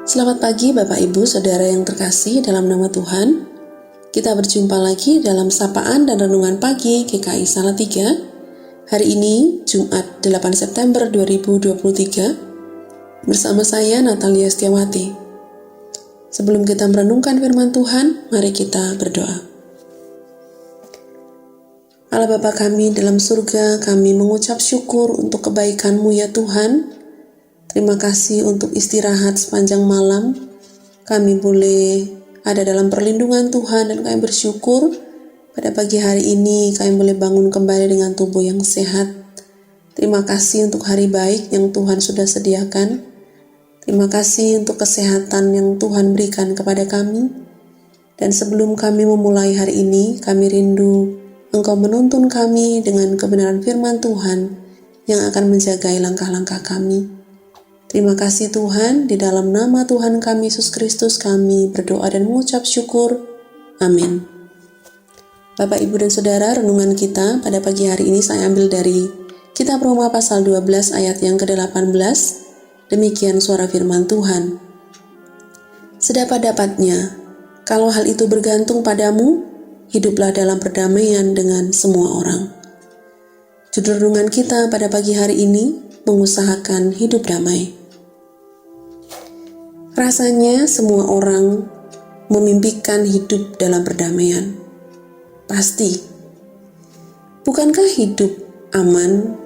Selamat pagi Bapak Ibu Saudara yang terkasih dalam nama Tuhan. Kita berjumpa lagi dalam sapaan dan renungan pagi GKI Salatiga. Hari ini Jumat 8 September 2023 bersama saya Natalia Setiawati. Sebelum kita merenungkan firman Tuhan, mari kita berdoa. Allah Bapa kami dalam surga, kami mengucap syukur untuk kebaikan-Mu ya Tuhan. Terima kasih untuk istirahat sepanjang malam. Kami boleh ada dalam perlindungan Tuhan dan kami bersyukur pada pagi hari ini kami boleh bangun kembali dengan tubuh yang sehat. Terima kasih untuk hari baik yang Tuhan sudah sediakan. Terima kasih untuk kesehatan yang Tuhan berikan kepada kami. Dan sebelum kami memulai hari ini, kami rindu Engkau menuntun kami dengan kebenaran firman Tuhan yang akan menjagai langkah-langkah kami. Terima kasih Tuhan, di dalam nama Tuhan kami Yesus Kristus kami berdoa dan mengucap syukur. Amin. Bapak, Ibu, dan Saudara, renungan kita pada pagi hari ini saya ambil dari Kitab Roma pasal 12 ayat yang ke-18. Demikian suara firman Tuhan. Sedapat-dapatnya, kalau hal itu bergantung padamu, hiduplah dalam perdamaian dengan semua orang. Judul renungan kita pada pagi hari ini, mengusahakan hidup damai. Rasanya semua orang memimpikan hidup dalam perdamaian. Pasti. Bukankah hidup aman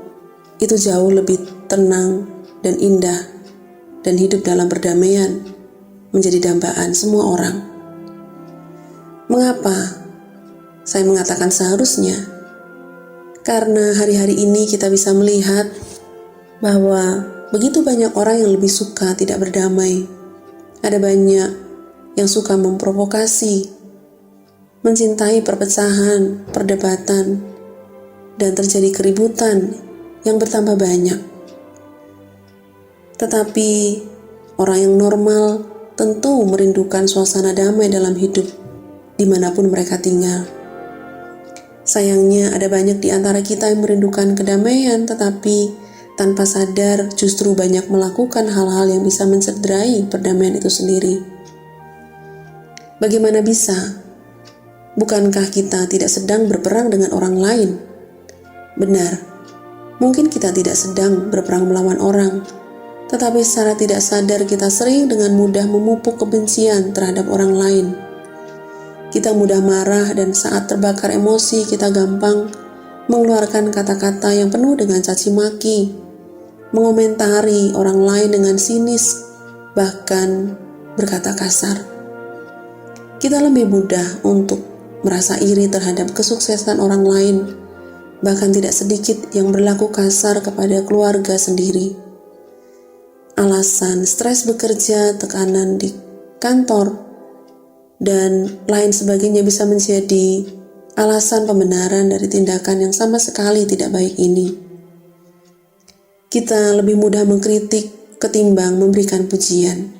itu jauh lebih tenang dan indah, dan hidup dalam perdamaian menjadi dambaan semua orang? Mengapa saya mengatakan seharusnya? Karena hari-hari ini kita bisa melihat bahwa begitu banyak orang yang lebih suka tidak berdamai. Ada banyak yang suka memprovokasi, mencintai perpecahan, perdebatan, dan terjadi keributan yang bertambah banyak. Tetapi orang yang normal tentu merindukan suasana damai dalam hidup dimanapun mereka tinggal. Sayangnya ada banyak di antara kita yang merindukan kedamaian, tetapi tanpa sadar justru banyak melakukan hal-hal yang bisa mencederai perdamaian itu sendiri. Bagaimana bisa? Bukankah kita tidak sedang berperang dengan orang lain? Benar, mungkin kita tidak sedang berperang melawan orang, tetapi secara tidak sadar kita sering dengan mudah memupuk kebencian terhadap orang lain. Kita mudah marah dan saat terbakar emosi kita gampang mengeluarkan kata-kata yang penuh dengan caci maki, mengomentari orang lain dengan sinis, bahkan berkata kasar. Kita lebih mudah untuk merasa iri terhadap kesuksesan orang lain, bahkan tidak sedikit yang berlaku kasar kepada keluarga sendiri. Alasan stres bekerja, tekanan di kantor, dan lain sebagainya bisa menjadi alasan pembenaran dari tindakan yang sama sekali tidak baik ini. Kita lebih mudah mengkritik ketimbang memberikan pujian.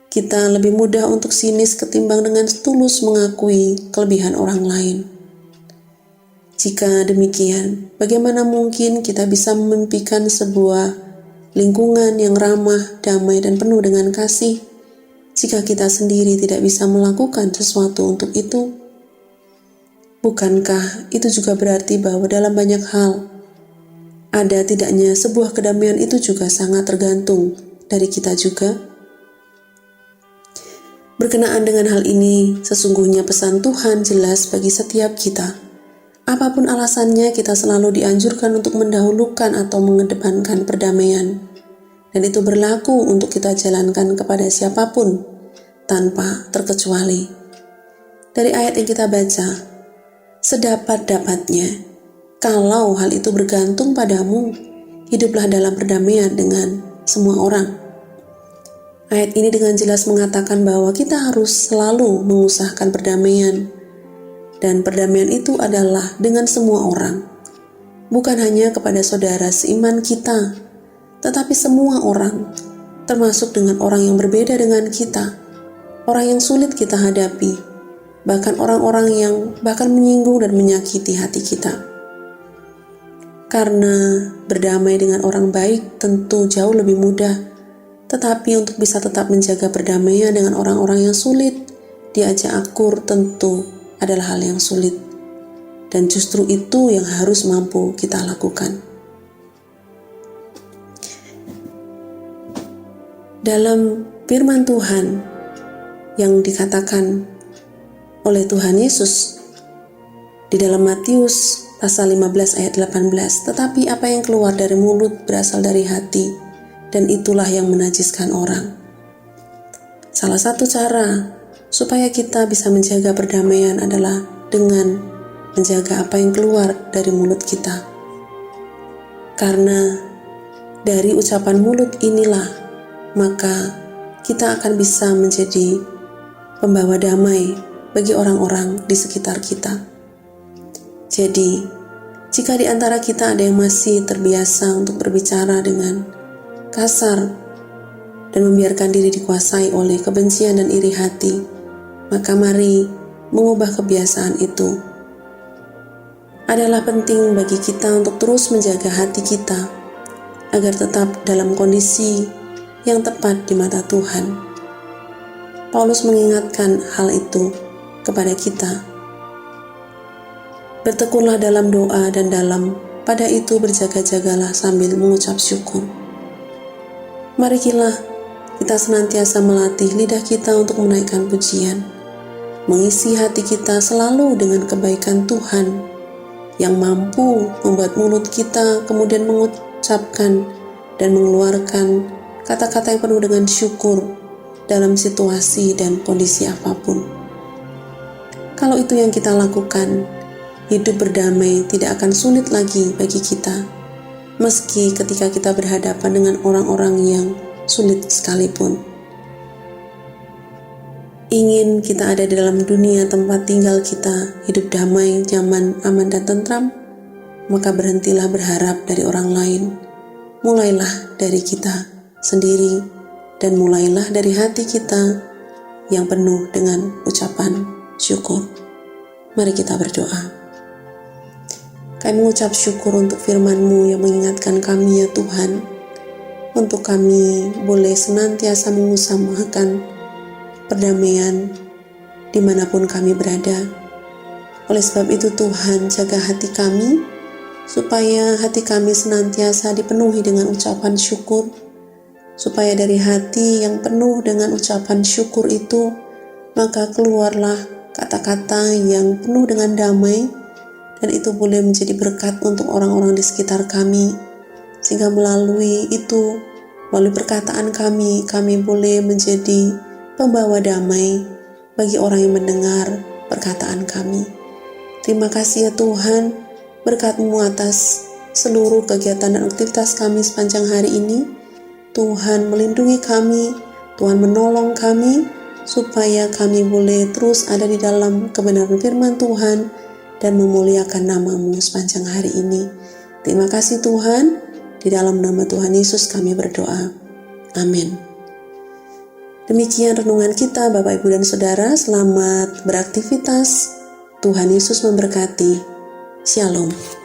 Kita lebih mudah untuk sinis ketimbang dengan tulus mengakui kelebihan orang lain. Jika demikian, bagaimana mungkin kita bisa memimpikan sebuah lingkungan yang ramah, damai, dan penuh dengan kasih jika kita sendiri tidak bisa melakukan sesuatu untuk itu? Bukankah itu juga berarti bahwa dalam banyak hal, ada tidaknya sebuah kedamaian itu juga sangat tergantung dari kita juga? Berkenaan dengan hal ini, sesungguhnya pesan Tuhan jelas bagi setiap kita. Apapun alasannya, kita selalu dianjurkan untuk mendahulukan atau mengedepankan perdamaian. Dan itu berlaku untuk kita jalankan kepada siapapun, tanpa terkecuali. Dari ayat yang kita baca, sedapat-dapatnya, kalau hal itu bergantung padamu, hiduplah dalam perdamaian dengan semua orang. Ayat ini dengan jelas mengatakan bahwa kita harus selalu mengusahakan perdamaian. Dan perdamaian itu adalah dengan semua orang. Bukan hanya kepada saudara seiman kita, tetapi semua orang, termasuk dengan orang yang berbeda dengan kita, orang yang sulit kita hadapi, bahkan orang-orang yang bahkan menyinggung dan menyakiti hati kita. Karena berdamai dengan orang baik tentu jauh lebih mudah, Tetapi untuk bisa tetap menjaga perdamaian dengan orang-orang yang sulit, diajak akur tentu adalah hal yang sulit. Dan justru itu yang harus mampu kita lakukan. Dalam firman Tuhan yang dikatakan oleh Tuhan Yesus di dalam Matius pasal 15 ayat 18, tetapi apa yang keluar dari mulut berasal dari hati, dan itulah yang menajiskan orang. Salah satu cara supaya kita bisa menjaga perdamaian adalah dengan menjaga apa yang keluar dari mulut kita. Karena dari ucapan mulut inilah maka kita akan bisa menjadi pembawa damai bagi orang-orang di sekitar kita. Jadi, jika di antara kita ada yang masih terbiasa untuk berbicara dengan kasar dan membiarkan diri dikuasai oleh kebencian dan iri hati, maka mari mengubah kebiasaan itu. Adalah penting bagi kita untuk terus menjaga hati kita agar tetap dalam kondisi yang tepat di mata Tuhan. Paulus mengingatkan hal itu kepada kita. Bertekunlah dalam doa dan dalam pada itu berjaga-jagalah sambil mengucap syukur. Marilah kita senantiasa melatih lidah kita untuk menaikkan pujian, mengisi hati kita selalu dengan kebaikan Tuhan yang mampu membuat mulut kita kemudian mengucapkan dan mengeluarkan kata-kata yang penuh dengan syukur dalam situasi dan kondisi apapun. Kalau itu yang kita lakukan, hidup berdamai tidak akan sulit lagi bagi kita, meski ketika kita berhadapan dengan orang-orang yang sulit sekalipun. Ingin kita ada di dalam dunia tempat tinggal kita hidup damai, nyaman, aman, dan tentram, maka berhentilah berharap dari orang lain. Mulailah dari kita sendiri, dan mulailah dari hati kita yang penuh dengan ucapan syukur. Mari kita berdoa. Kami mengucap syukur untuk firman-Mu yang mengingatkan kami ya Tuhan, untuk kami boleh senantiasa mengusahakan perdamaian dimanapun kami berada. Oleh sebab itu Tuhan, jaga hati kami, supaya hati kami senantiasa dipenuhi dengan ucapan syukur, supaya dari hati yang penuh dengan ucapan syukur itu, maka keluarlah kata-kata yang penuh dengan damai, dan itu boleh menjadi berkat untuk orang-orang di sekitar kami, sehingga melalui itu, melalui perkataan kami boleh menjadi pembawa damai bagi orang yang mendengar perkataan kami. Terima kasih ya Tuhan, berkat-Mu atas seluruh kegiatan dan aktivitas kami sepanjang hari ini. Tuhan melindungi kami, Tuhan menolong kami, supaya kami boleh terus ada di dalam kebenaran firman Tuhan dan memuliakan nama-Mu sepanjang hari ini. Terima kasih Tuhan, di dalam nama Tuhan Yesus kami berdoa. Amin. Demikian renungan kita Bapak Ibu dan Saudara, selamat beraktivitas. Tuhan Yesus memberkati. Shalom.